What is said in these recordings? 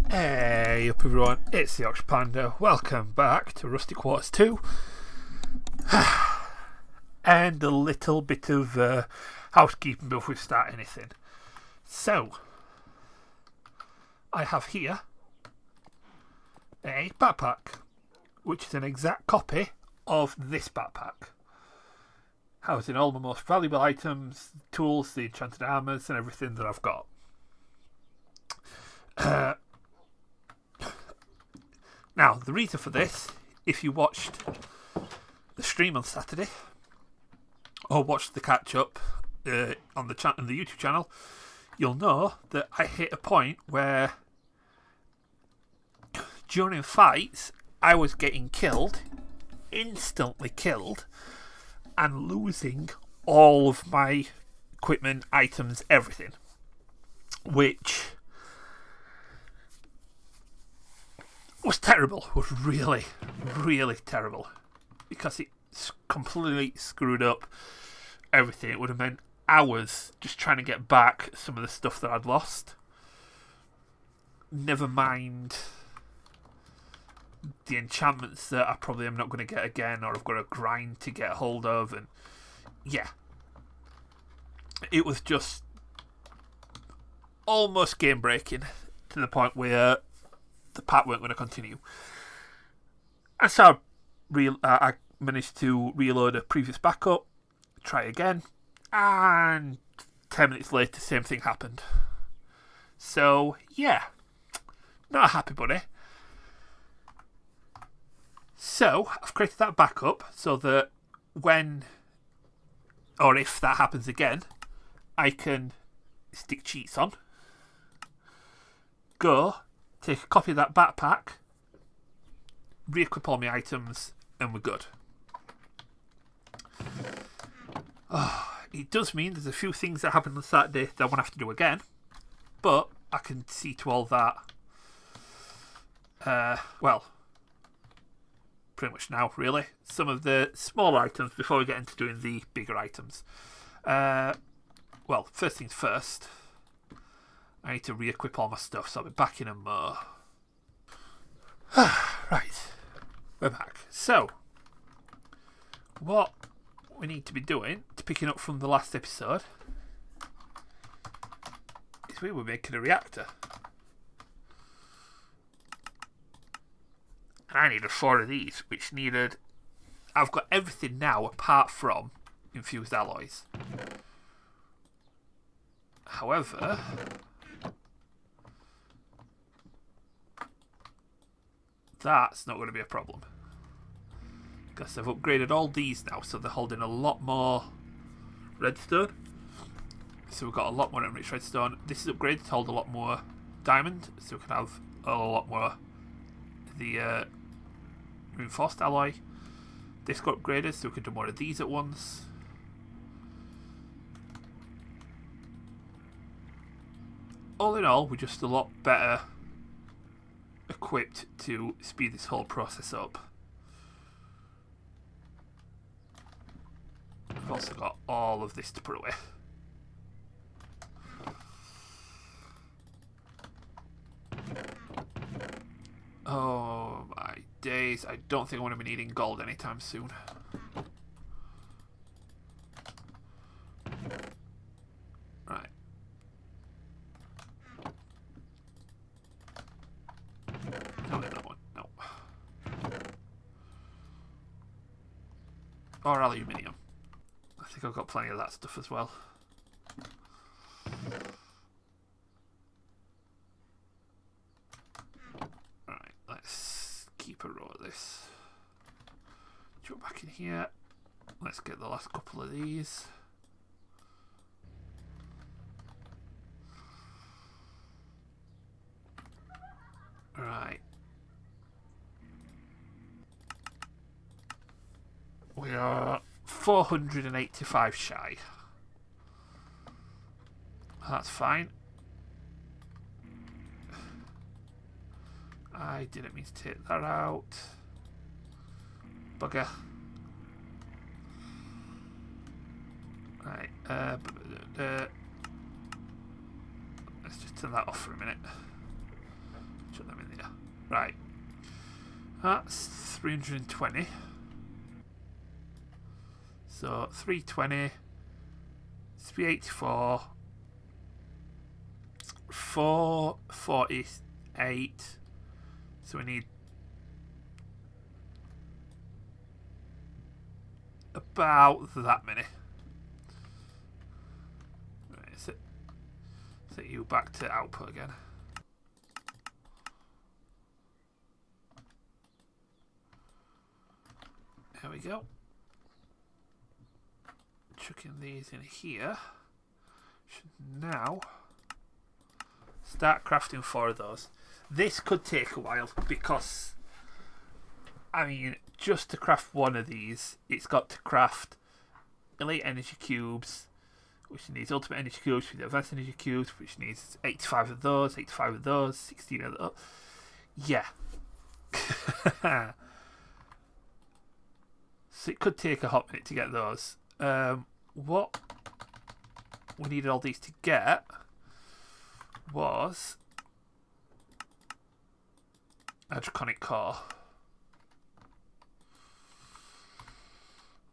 Hey up everyone, it's the Ox Panda. Welcome back to Rustic Waters II. And a little bit of housekeeping before we start anything. So, I have here a backpack, which is an exact copy of this backpack, housing all the most valuable items, tools, the enchanted armours and everything that I've got. Now, the reason for this, if you watched the stream on Saturday, or watched the catch-up on the YouTube channel, you'll know that I hit a point where during fights, I was getting killed, instantly killed, and losing all of my equipment, items, everything. Which was terrible, was really, really terrible. Because it completely screwed up everything. It would have meant hours just trying to get back some of the stuff that I'd lost. Never mind the enchantments that I probably am not going to get again, or I've got to grind to get hold of. And yeah, it was just almost game breaking to the point where the pack weren't going to continue. And so I managed to reload a previous backup, try again, and 10 minutes later, same thing happened. So, yeah, not a happy bunny. So, I've created that backup so that when, or if that happens again, I can stick cheats on, go, take a copy of that backpack, re-equip all my items, and we're good. It does mean there's a few things that happened on Saturday that I won't have to do again, but I can see to all that, well, pretty much now, really. Some of the smaller items before we get into doing the bigger items. Well, first things first, I need to re-equip all my stuff, so I'll be back in a mo. Right, we're back. So, what we need to be doing, to picking up from the last episode, is we were making a reactor. And I needed 4 of these, which needed... I've got everything now apart from infused alloys. However, that's not going to be a problem. Because I've upgraded all these now, so they're holding a lot more redstone. So we've got a lot more enriched redstone. This is upgraded to hold a lot more diamond, so we can have a lot more the reinforced alloy. This got upgraded, so we can do more of these at once. All in all, we're just a lot better equipped to speed this whole process up. I've also got all of this to put away. Oh my days, I don't think I want to be needing gold anytime soon. Right. No, that one. No. Or aluminium. I think I've got plenty of that stuff as well. Alright, let's keep a row of this. Jump back in here. Let's get the last couple of these. Right. We are 485 shy. That's fine. I didn't mean to take that out. Bugger. Right. Let's just turn that off for a minute. Chuck them in there. Right. That's 320. So 320, 384, 448. So we need about that many. Right, set you back to output again. There we go. Chucking these in here. Should now start crafting 4 of those. This could take a while because, I mean, just to craft one of these, it's got to craft elite energy cubes, which needs ultimate energy cubes, with advanced energy cubes, which needs 85 of those, 85 of those, 16 of those. Yeah. So it could take a hot minute to get those. What we needed all these to get was a draconic core.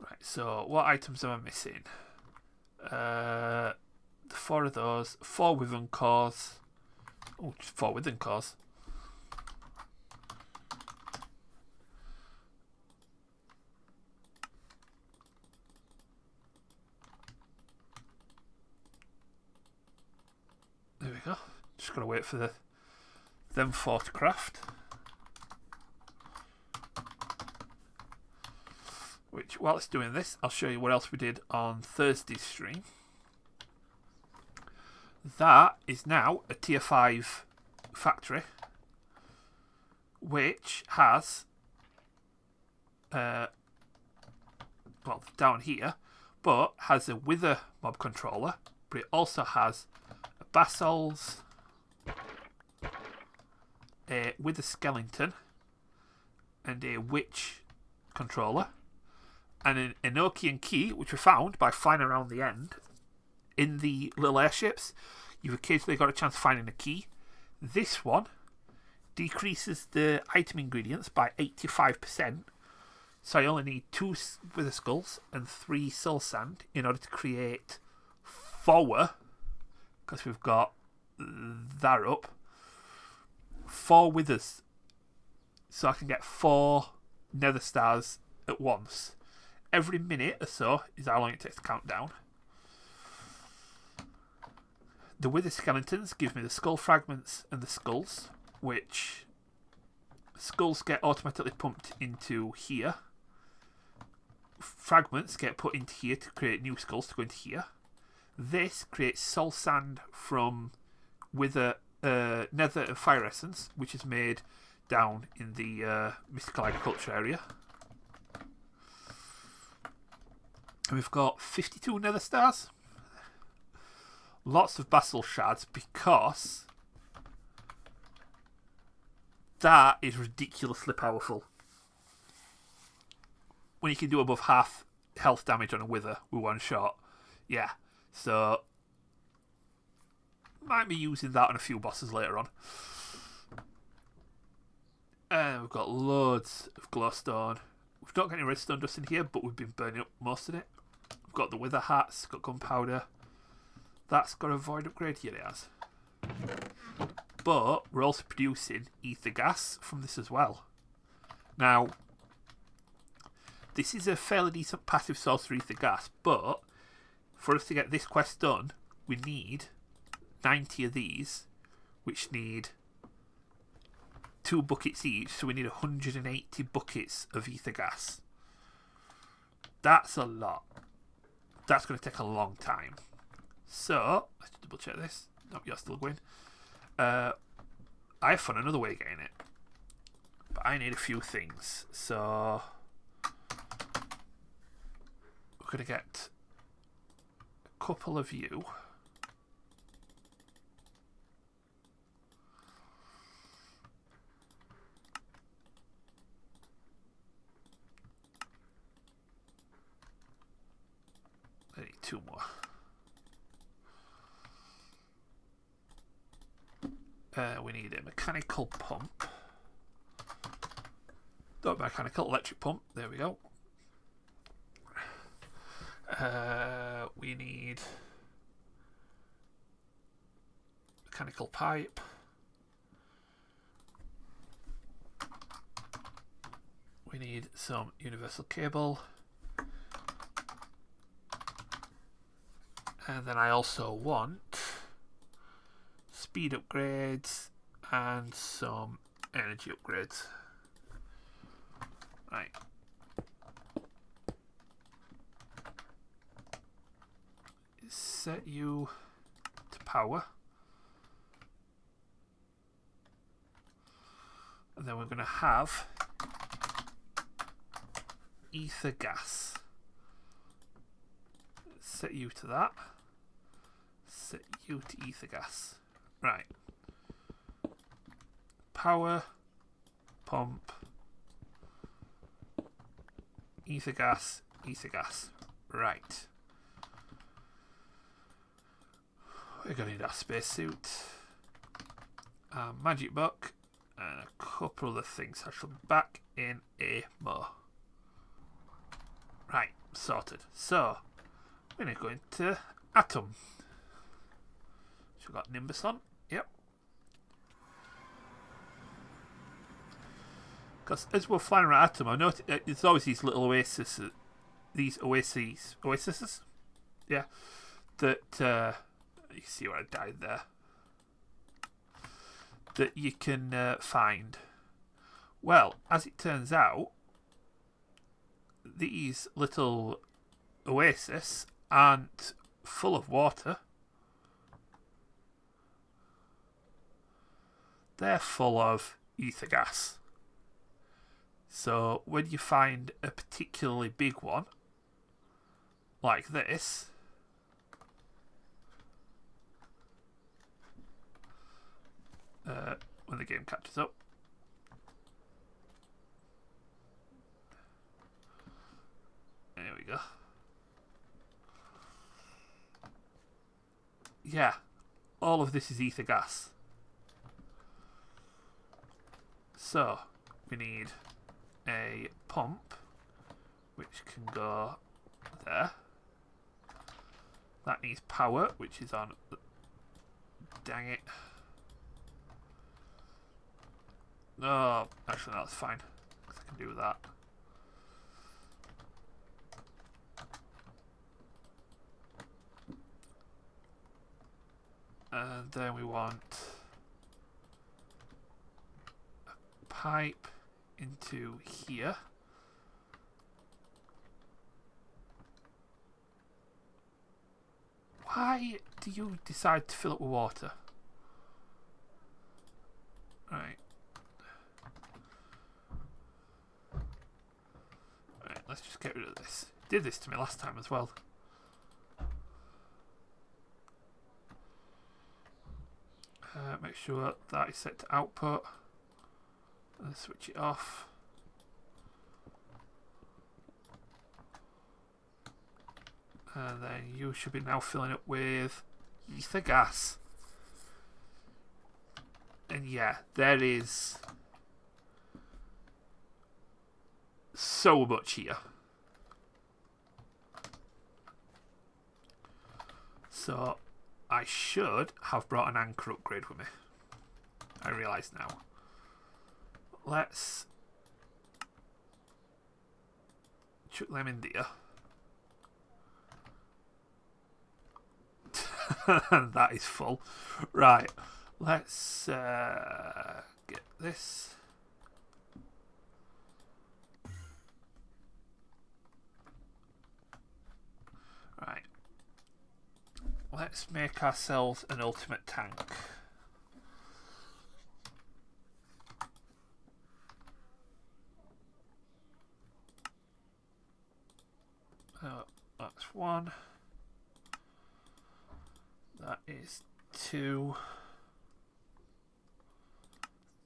Right, so what items am I missing? 4 of those, 4 within cores. Oh, just 4 within cores. There we go. Just gotta wait for them 4 to craft. Which, while it's doing this, I'll show you what else we did on Thursday's stream. That is now a tier 5 factory, which has, well, down here, but has a wither mob controller, but it also has a basils, a wither skeleton, and a witch controller, and an Enochian key, which we found by flying around the end in the little airships. You've occasionally got a chance of finding a key. This one decreases the item ingredients by 85%. So I only need 2 wither skulls and 3 soul sand in order to create 4, because we've got that up, 4 withers. So I can get 4 nether stars at once. Every minute or so is how long it takes to count down. The wither skeletons give me the skull fragments and the skulls, which skulls get automatically pumped into here. Fragments get put into here to create new skulls to go into here. This creates soul sand from wither, nether and fire essence, which is made down in the mystical agriculture area. And we've got 52 nether stars. Lots of basalt shards, because that is ridiculously powerful. When you can do above half health damage on a wither with one shot. Yeah, so might be using that on a few bosses later on. And we've got loads of glowstone. We've not got any redstone dust in here, but we've been burning up most of it. We've got the wither hats, got gunpowder. That's got a void upgrade. Here it has. But we're also producing ether gas from this as well. Now, this is a fairly decent passive source for ether gas, but for us to get this quest done, we need 90 of these, which need 2 buckets each, so we need 180 buckets of ether gas. That's a lot. That's going to take a long time. So, let's double check this. Nope, you're still going. I found another way of getting it. But I need a few things. So, we're going to get a couple of you. I need 2 more. We need a mechanical pump. Not mechanical, electric pump. There we go. We need mechanical pipe. We need some universal cable. And then I also want speed upgrades and some energy upgrades. Right. Set you to power. And then we're going to have ether gas. Set you to that. Set you to ether gas. Right. Power, pump, ether gas, ether gas. Right. We're going to need our spacesuit, our magic book, and a couple other things. I shall be back in a mo. Right, sorted. So, we're going to go into Atom. So we've got Nimbus on. Yep. Because as we're flying around Atom, I noticed there's always these little oases. These oases? Yeah. That, you can see where I died there. That you can find. Well, as it turns out, these little oases aren't full of water. They're full of ether gas. So when you find a particularly big one, like this, when the game catches up, there we go. Yeah, all of this is ether gas. So we need a pump which can go there. That needs power, which is on. Dang it. No, actually no, that's fine. I can do that. And then we want a pipe into here. Why do you decide to fill it with water? Right. Right, let's just get rid of this. It did this to me last time as well. Make sure that is set to output. And switch it off. And then you should be now filling it with ether gas. And yeah, there is so much here. So I should have brought an anchor upgrade with me. I realise now. Let's chuck them in there. That is full. Right. Let's get this. Right. Let's make ourselves an ultimate tank. That's one. That is two.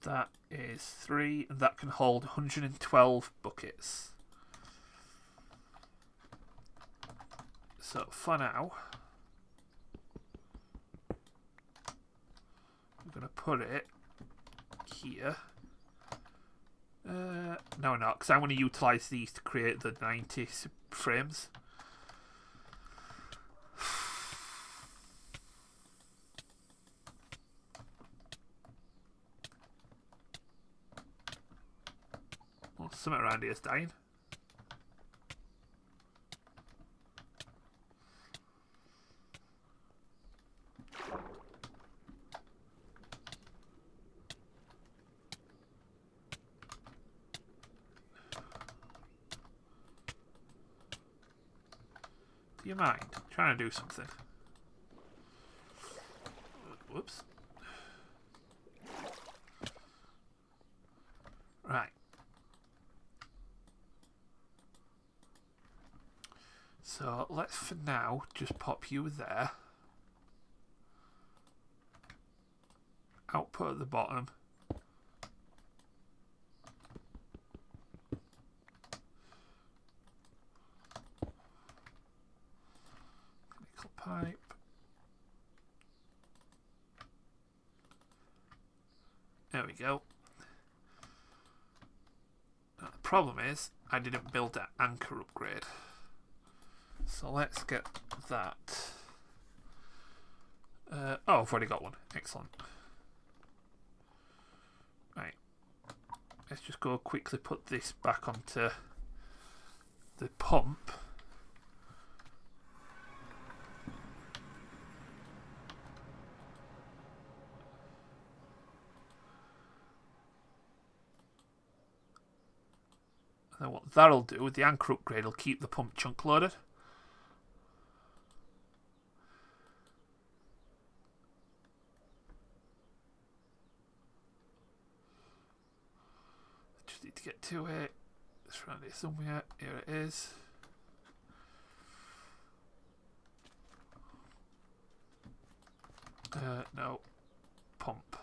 That is three. And that can hold 112 buckets. So for now, we're going to put it here. No, not, because I want to utilise these to create the 90 frames. Well, something around here is dying. Do you mind? I'm trying to do something. Whoops. Right. So let's for now just pop you there. Output at the bottom. Nickel pipe. There we go. Now, the problem is I didn't build that anchor upgrade. So let's get that. Oh, I've already got one. Excellent. Right. Let's just go quickly put this back onto the pump. And then what that'll do with the anchor upgrade will keep the pump chunk loaded. Just need to get to it. It's around here somewhere. Here it is. No. Pump.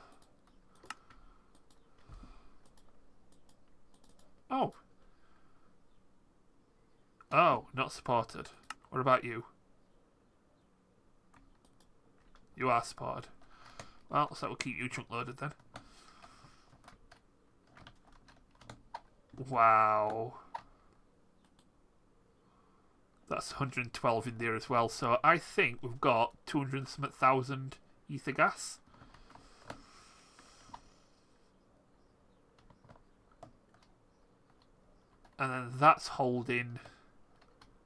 Oh. Oh, not supported. What about you? You are supported. Well, so that will keep you chunk loaded then. Wow. That's 112 in there as well. So I think we've got 200,000 ether gas. And then that's holding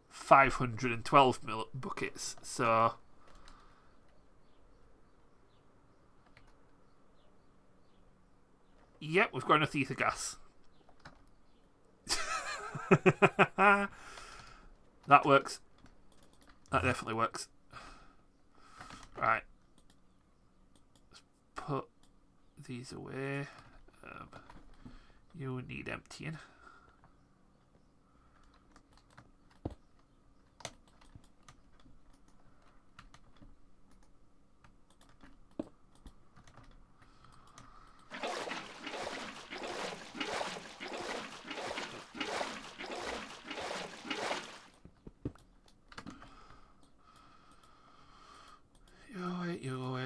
512 buckets. So yep, we've got enough ether gas. That works. That definitely works. Right. Let's put these away. You need emptying.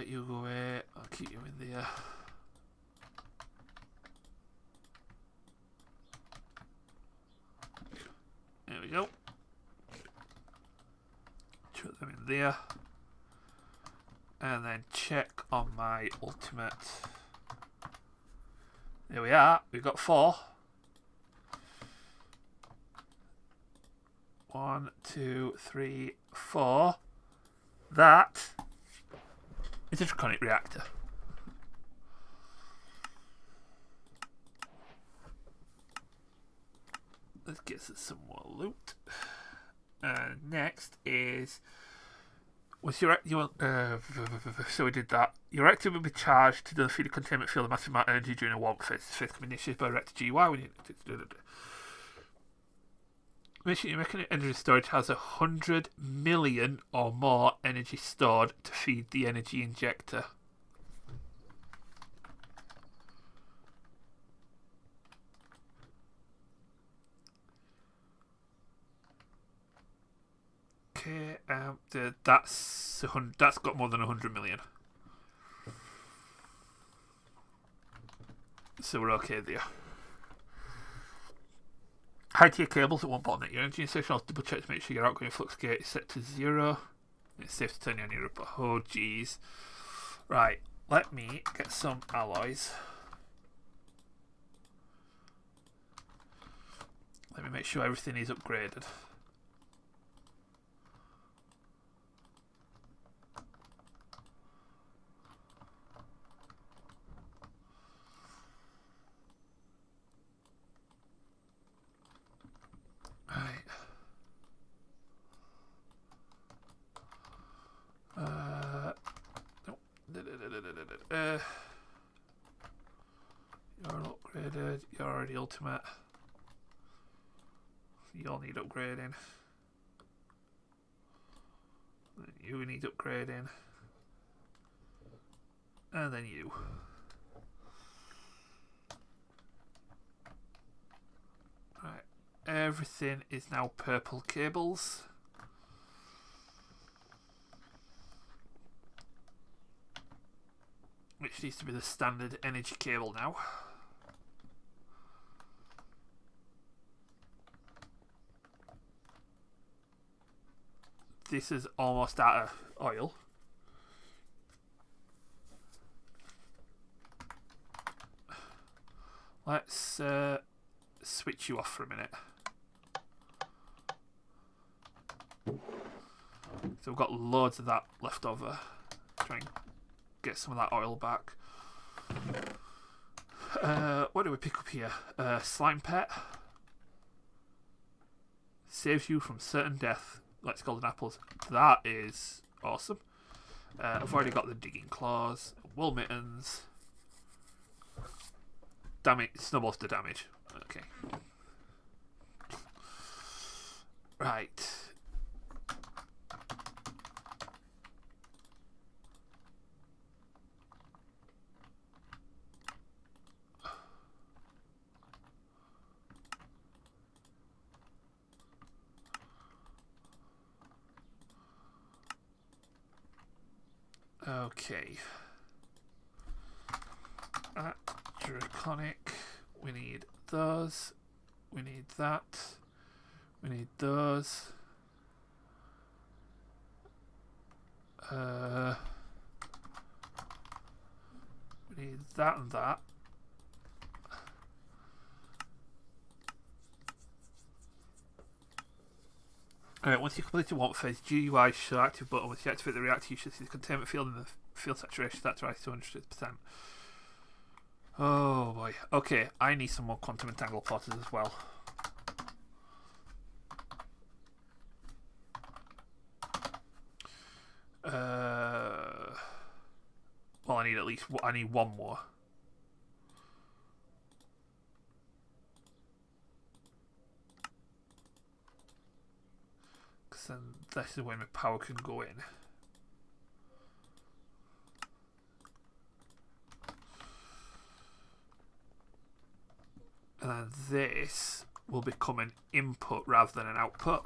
You go away. I'll keep you in there. There we go. Put them in there. And then check on my ultimate. There we are. We've got 4. 1, 2, 3, 4. That is a draconic reactor. Let's get some more loot. Next is so we did that. Your reactor will be charged to defeat the containment field of massive amount of energy during a warp phase. Fifth command initiated by reactor GY. We need to make sure your mechanical energy storage has 100 million or more energy stored to feed the energy injector. Okay, that's got more than 100 million. So we're okay there. High tier cables that won't bottleneck your energy station. I'll double check to make sure your outgoing flux gate is set to 0. It's safe to turn on your up. Oh jeez. Right, let me get some alloys. Let me make sure everything is upgraded. Right. Nope. You're upgraded. You're already ultimate. You all need upgrading. You need upgrading. And then you. Right. Everything is now purple cables. Which needs to be the standard energy cable now. This is almost out of oil. Let's switch you off for a minute. So we've got loads of that left over. Try and get some of that oil back. What do we pick up here? Slime pet. Saves you from certain death. Let's golden apples. That is awesome. I've already got the digging claws. Wool mittens. Damage. Snowballs to damage. Okay. Right. Okay. Draconic. We need those. We need that. We need those. We need that and that. Alright, once you complete one phase, GUI show active button. Once you activate the reactor, you should see the containment field and the field saturation. That's right, 200%. Oh boy. Okay, I need some more quantum entangle plotters as well. Well, I need one more. Because then this is when my power can go in. And then this will become an input rather than an output.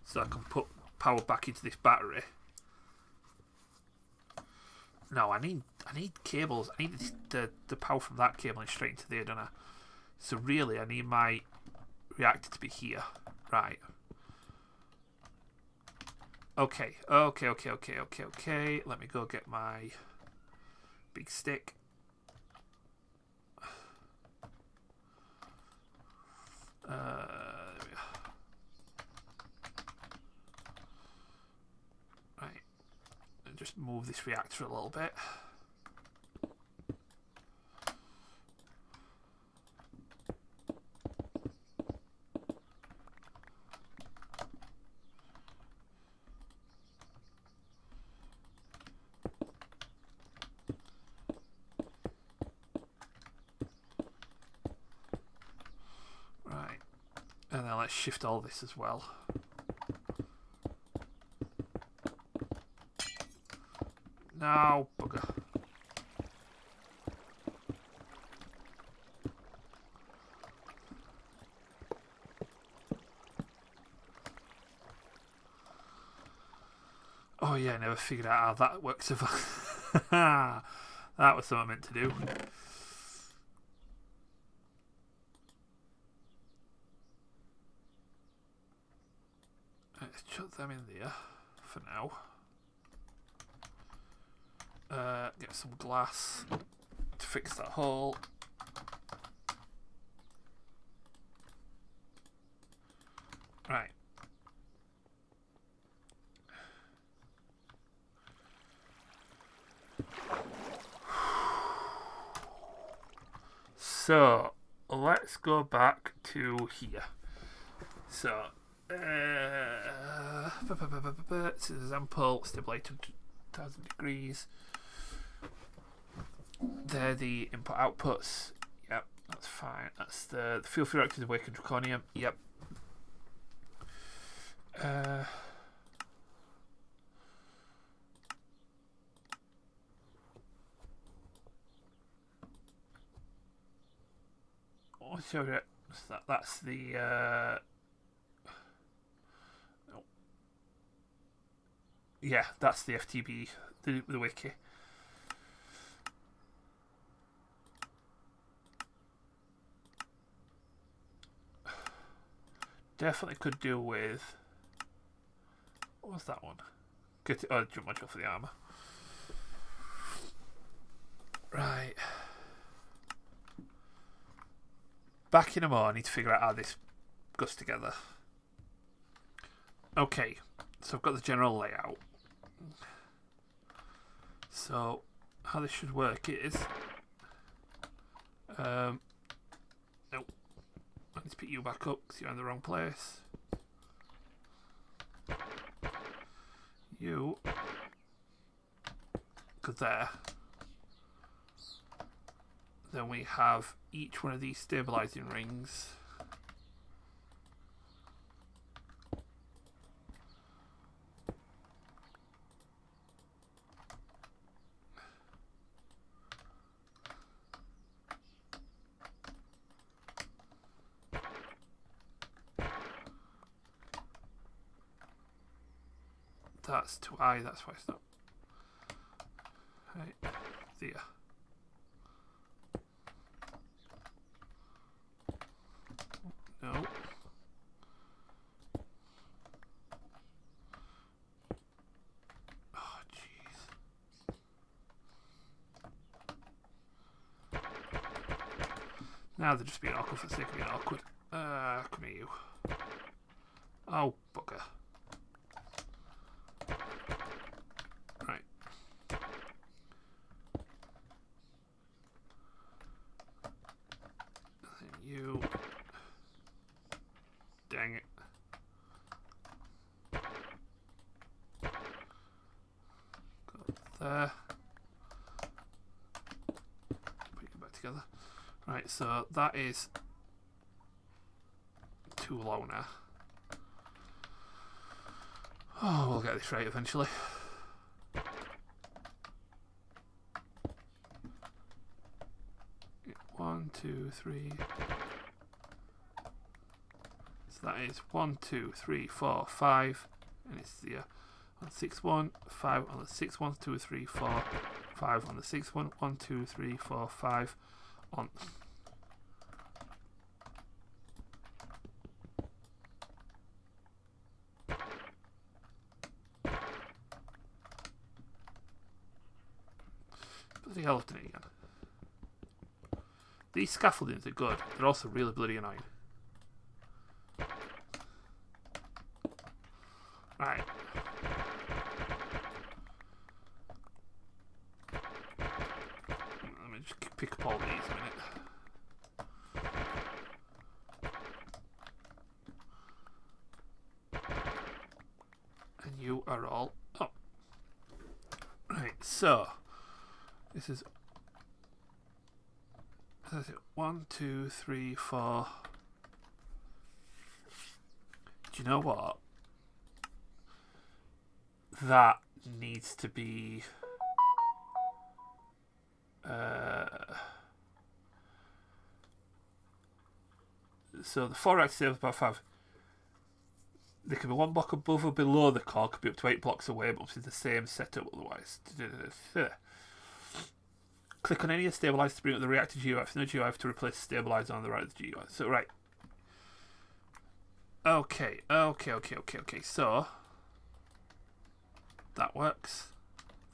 So I can put power back into this battery. No, I need cables. I need the power from that cabling straight into there, don't I? So really, I need my reactor to be here. Right. Okay. Let me go get my big stick. There we go. Right. And just move this reactor a little bit. And then let's shift all this as well. No, bugger. Oh yeah, I never figured out how that works. That was something I meant to do. let's chuck them in there for now. Get some glass to fix that hole. Right. So let's go back to here. So it's an example, stabilizer 1000 degrees. They're the input outputs. Yep, that's fine. That's the fuel for reactors awakened draconium. Yep. What's your that's the yeah, that's the FTB, the wiki. Definitely could do with, what was that one? Get it, oh, jump module for the armor. Right. Back in a moment, I need to figure out how this goes together. Okay, so I've got the general layout. So how this should work is, nope, I need to pick you back up because you're in the wrong place. You go there. Then we have each one of these stabilizing rings. That's too high, that's why it's not. Right, there. No. Oh, jeez. Now they're just being awkward for the sake of being awkward. Come here, you. Oh, bugger. Right. And you. Dang it. Go there. Put you back together. Right, so that is too low now. Oh, we'll get this right eventually. One, two, three. So that is 1, 2, 3, 4, 5, and it's the on 6, 1, 5 on the 6, 1, 2, 3, 4, 5 on the 6, 1, 1, 2, 3, 4, 5 on. Bloody hell, I've done it again. These scaffoldings are good, they're also really bloody annoying. Right. Let me just pick up all these a minute. And you are all up. Right, so this is 1, 2, 3, 4. Do you know what? That needs to be so the 4 reactors is about 5. They can be 1 block above or below the core, could be up to 8 blocks away, but it's the same setup otherwise. Click on any stabilizer to bring up the reactor GUI. If no GUI, to replace the stabilizer on the right of the GUI. So right. Okay. So that works.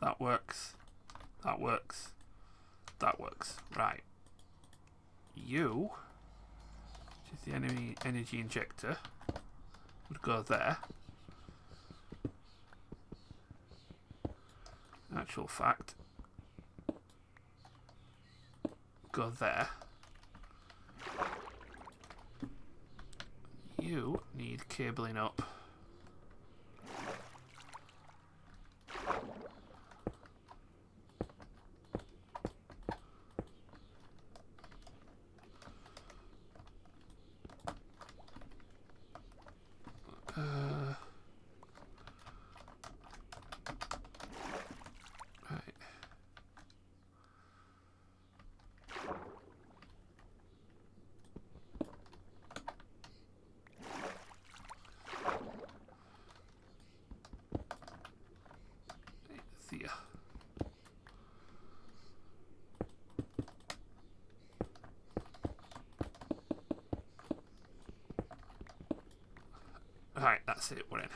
That works. That works. That works. Right. You, which is the enemy energy injector, would go there. In actual fact, go there. You need cabling up. Right. There. Right, that's it, we're in.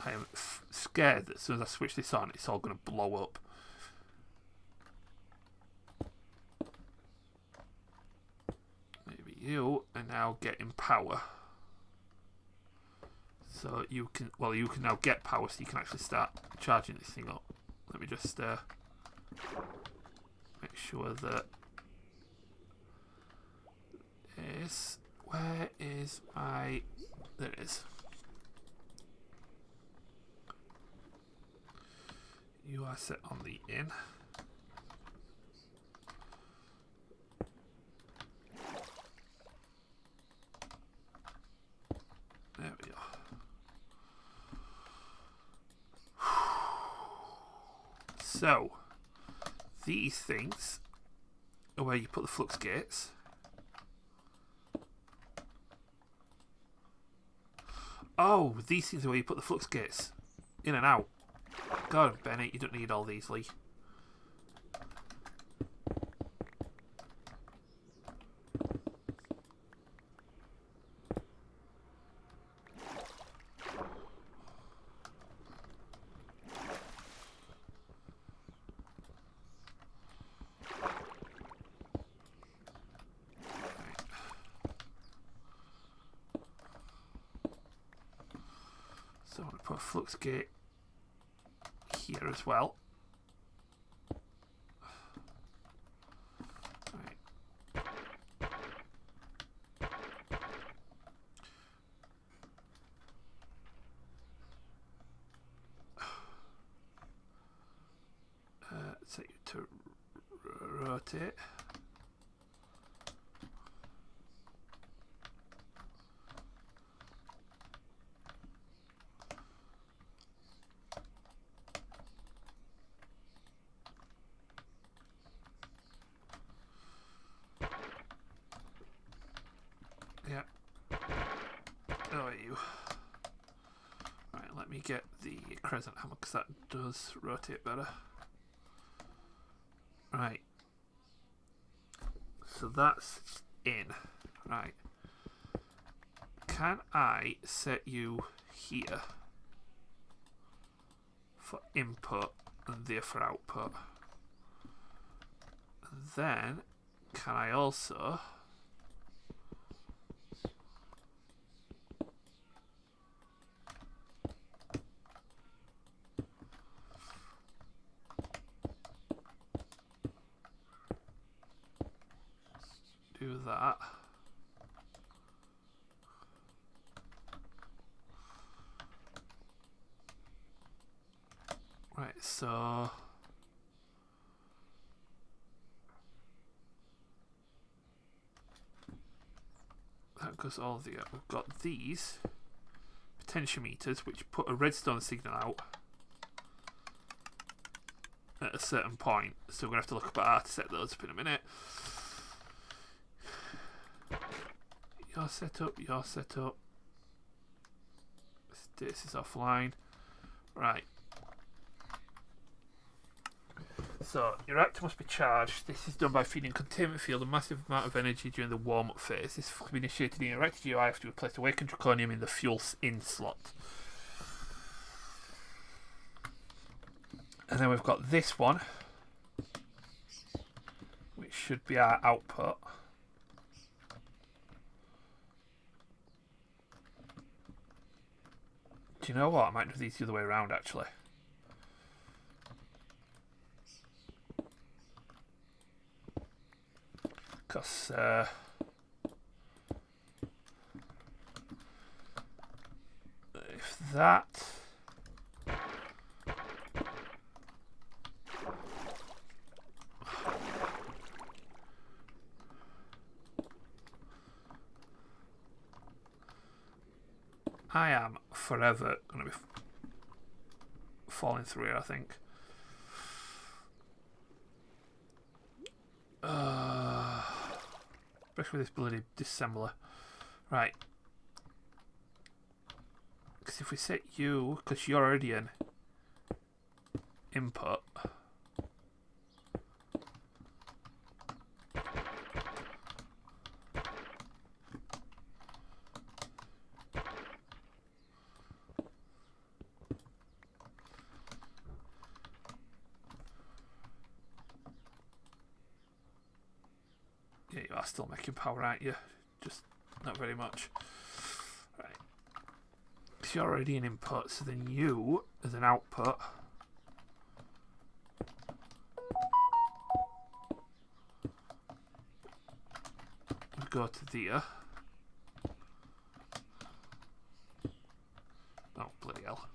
I am scared that as soon as I switch this on, it's all going to blow up. Maybe you are now getting power. So you can, well, you can now get power, so you can actually start charging this thing up. Let me just make sure that is, where is my, there it is. You are set on the in. There we go. So, these things are where you put the flux gates. Oh, these things are where you put the flux gates in and out. God, Bennett, you don't need all these, Lee. So I'm going to put a flux gate here as well. Right. Set you to rotate. Yeah. How are you? Right, let me get the crescent hammer because that does rotate better. Right. So that's in. Right. Can I set you here for input and there for output? And then can I also do that? Right, so that goes all the way up. We've got these potentiometers which put a redstone signal out at a certain point, so we're going to have to look up at how to set those up in a minute. You're set up, you're set up. This is offline. Right. So, your reactor must be charged. This is done by feeding containment field a massive amount of energy during the warm-up phase. This can be initiated in your reactor GUI after you place awakened draconium in the fuel-in slot. And then we've got this one, which should be our output. Do you know what? I might do these the other way around, actually. Because if that I am forever going to be falling through here, I think. Especially with this bloody dissembler. Right. Because if we set you, because you're already in input. Yeah, you are still making power, aren't you? Just not very much. Right. Because you're already an input, so then you, as an output, would go to there. Oh, bloody hell.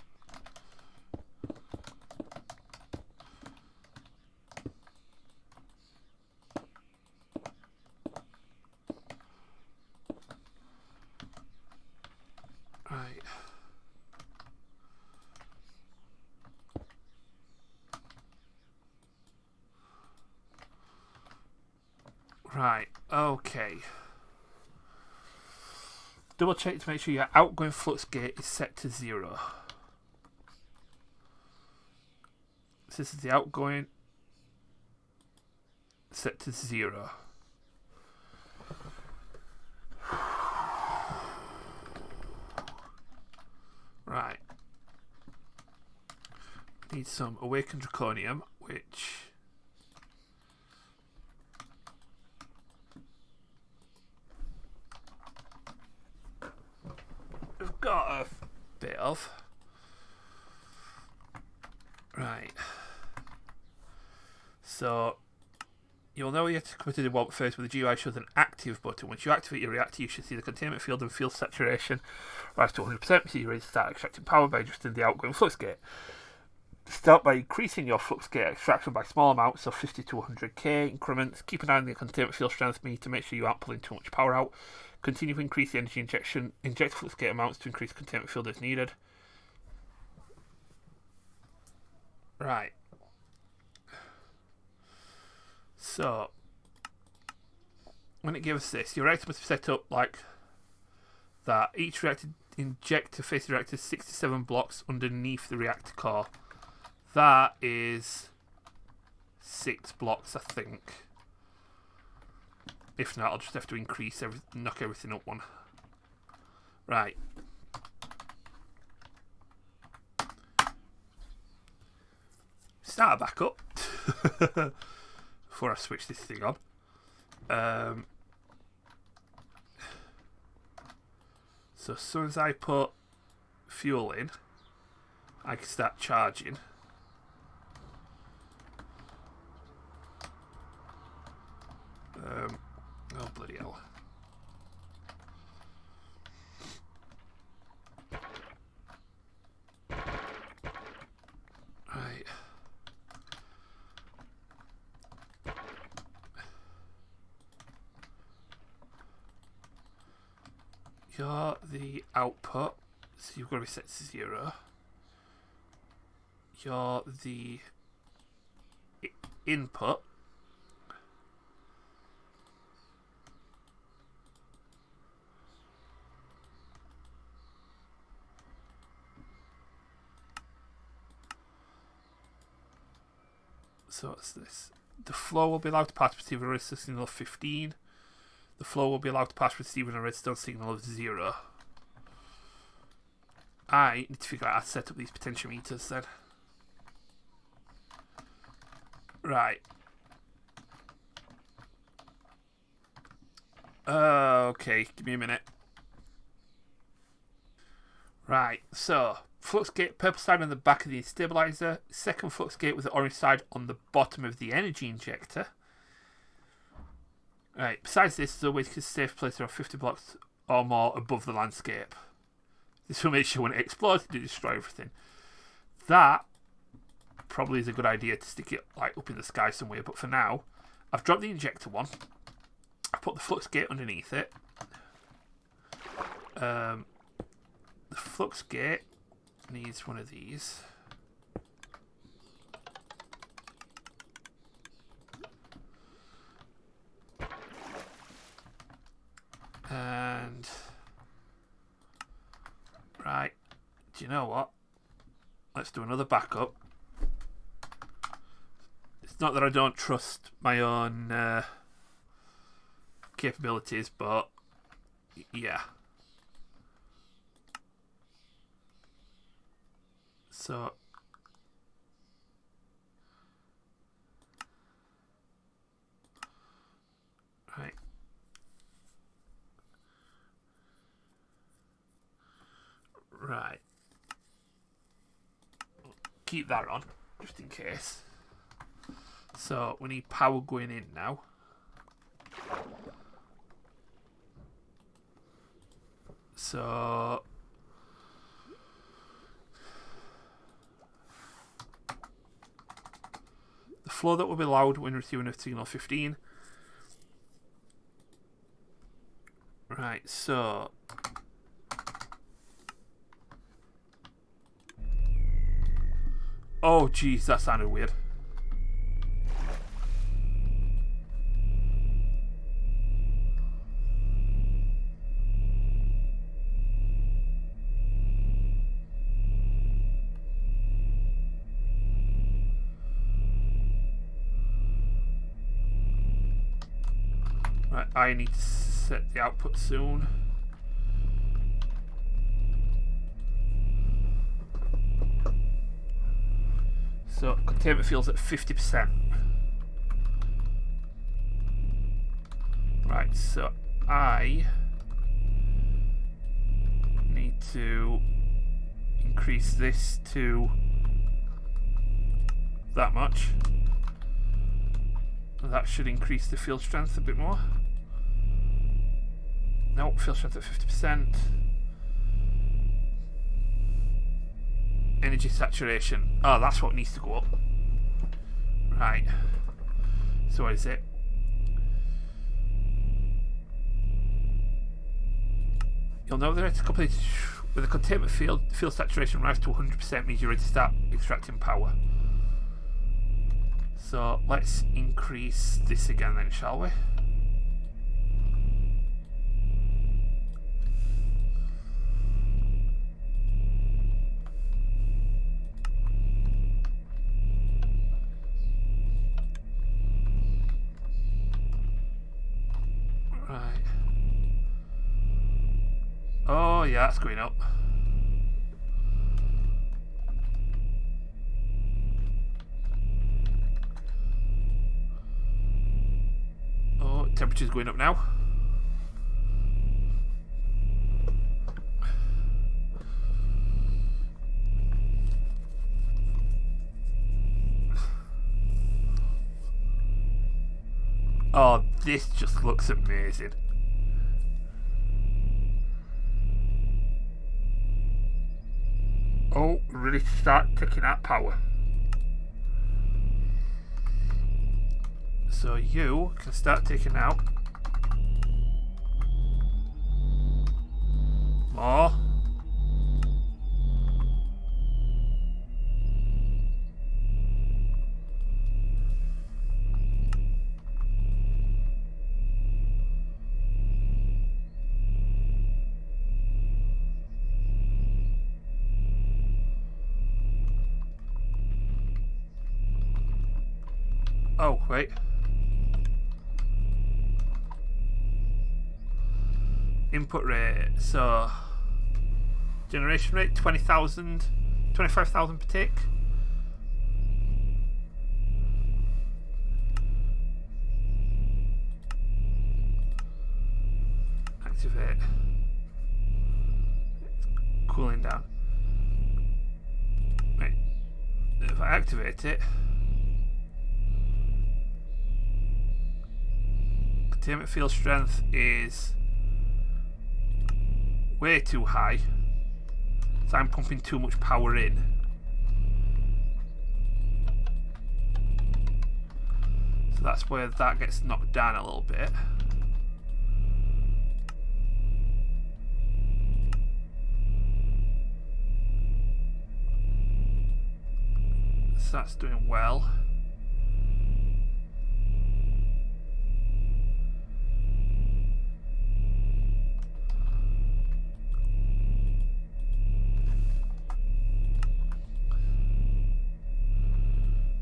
Right. Right, okay. Double check to make sure your outgoing flux gate is set to 0. So this is the outgoing set to 0. Right. Need some awakened draconium, which we've got a bit of. Right. So you'll know you have to come to the warp phase where the GUI shows an active button. Once you activate your reactor, you should see the containment field and field saturation rise to 100%, so you're ready to start extracting power by adjusting the outgoing flux gate. Start by increasing your flux gate extraction by small amounts, so 50 to 100k increments. Keep an eye on the containment field strength meter to make sure you aren't pulling too much power out. Continue to increase the energy injection. Inject flux gate amounts to increase containment field as needed. Right. So, when it gives this, your reactor must be set up like that. Each reactor injector faces the reactor 67 blocks underneath the reactor core. That is 6 blocks, I think. If not, I'll just have to increase knock everything up one. Right. Start back up before I switch this thing on. So as soon as I put fuel in, I can start charging. Oh bloody hell. Right. You're the output, so you've got to be set to 0. You're the input. So what's this? The flow will be allowed to pass with receiving a redstone signal of 15. The flow will be allowed to pass with receiving a redstone signal of 0. I need to figure out how to set up these potentiometers then. Right. Okay, give me a minute. Right, so flux gate, purple side on the back of the stabilizer. Second flux gate with the orange side on the bottom of the energy injector. Right, besides this, there's always a safe place around 50 blocks or more above the landscape. This will make sure when it explodes, to destroy everything. That probably is a good idea to stick it like up in the sky somewhere, but for now, I've dropped the injector one. I've put the flux gate underneath it. The flux gate needs one of these. And right, do you know what? Let's do another backup. It's not that I don't trust my own capabilities, but yeah. So right. Right. Keep that on, just in case. So we need power going in now. So the flow that will be allowed when receiving a signal 15. Right, so oh geez, that sounded weird. Right, I need to set the output soon. So containment field's at 50%. Right, so I need to increase this to that much. That should increase the field strength a bit more. Nope, field strength at 50%. Energy saturation. Oh, that's what needs to go up. Right. So what is it? You'll know that it's complete with the containment field saturation rise to 100% means you're ready to start extracting power. So let's increase this again then, shall we? Right. Oh yeah, that's going up. Oh, temperature's going up now. Oh, this just looks amazing. Oh, ready to start taking out power. So you can start taking out more. Oh, wait. Input rate. So, generation rate 20,000, 25,000 per tick. Activate. It's cooling down. Right. If I activate it, containment field strength is way too high, so I'm pumping too much power in. So that's where that gets knocked down a little bit. So that's doing well.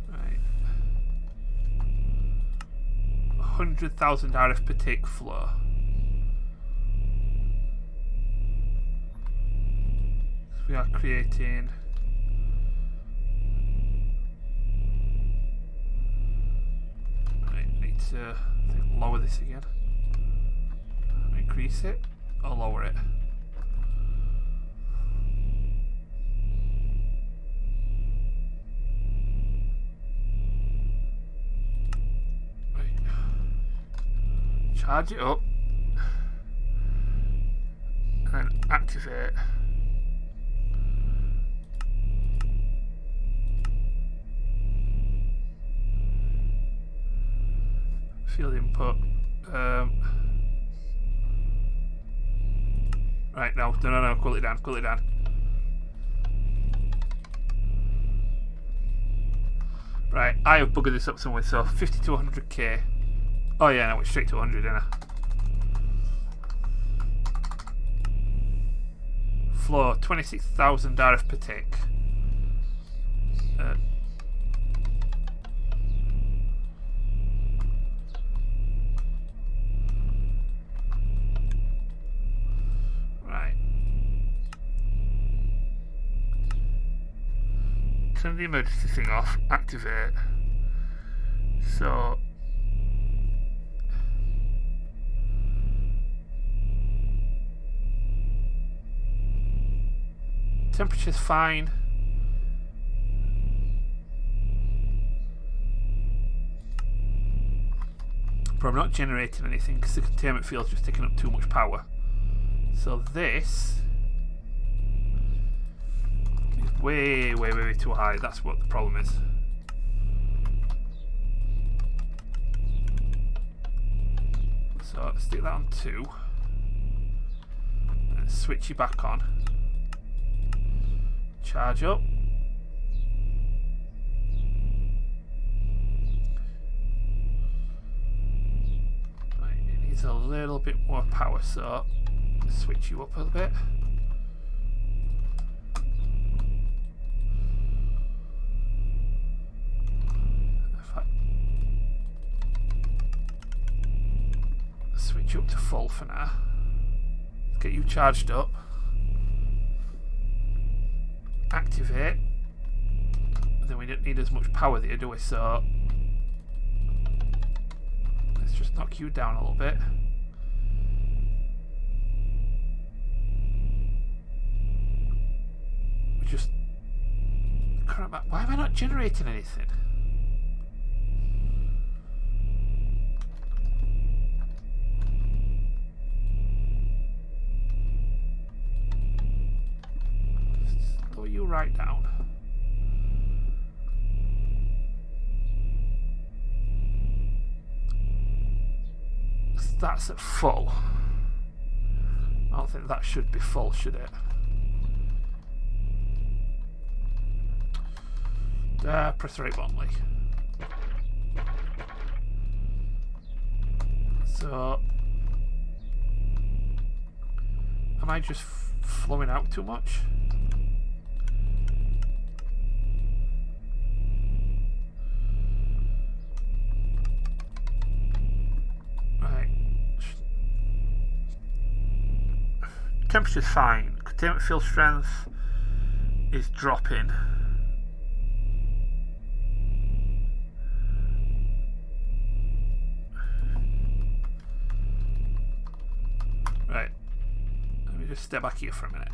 Right. 100,000 RF per tick flow. So we are creating. To lower this again. Increase it or lower it. Right. Charge it up and then activate. Field input. Right, no, cool it down, cool it down. Right, I have buggered this up somewhere, so 50 to 100k. Oh yeah, I went straight to 100, didn't I? Flow, 26,000 RF per tick. Turn the emergency thing off, activate. So temperature's fine. But I'm not generating anything because the containment field's just taking up too much power. So this way too high. That's what the problem is. So stick that on 2 and switch you back on. Charge up. Right, it needs a little bit more power, so switch you up a little bit. Switch up to full for now. Let's get you charged up. Activate. And then we don't need as much power there, do we? So let's just knock you down a little bit. We just crap. Why am I not generating anything? You right down. That's at full. I don't think that should be full, should it? Press the right button, like. So, am I just flowing out too much? temperature's fine. Containment field strength is dropping. Right. Let me just step back here for a minute.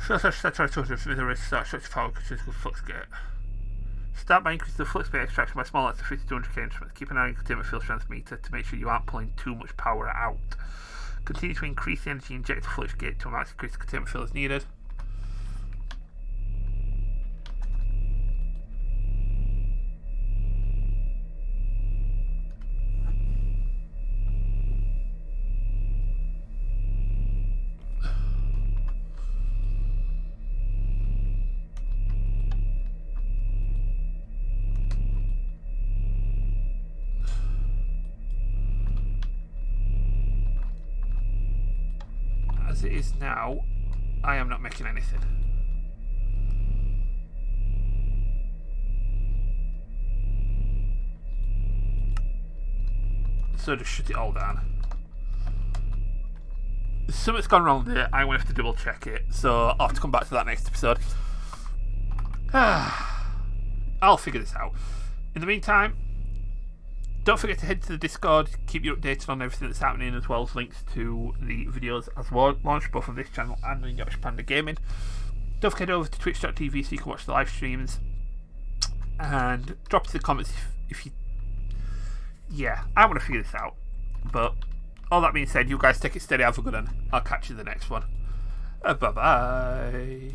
So I try to talk to the risk start structure power critical flux gate. Start by increasing the flux gate extraction by small amounts to 50 to 200k instruments. Keep an eye on your containment field strength meter to make sure you aren't pulling too much power out. Continue to increase the energy injected flux gate to amounts to increase the containment field as needed. As it is now, I am not making anything. So just shut it all down. Something's gone wrong there. I'm going to have to double check it. So I'll have to come back to that next episode. I'll figure this out. In the meantime, don't forget to head to the Discord, keep you updated on everything that's happening, as well as links to the videos as launched both on this channel and on Yosh Panda Gaming. Don't forget over to twitch.tv so you can watch the live streams. And drop to the comments if you... Yeah, I want to figure this out. But all that being said, you guys take it steady, have a good one. I'll catch you in the next one. Bye-bye.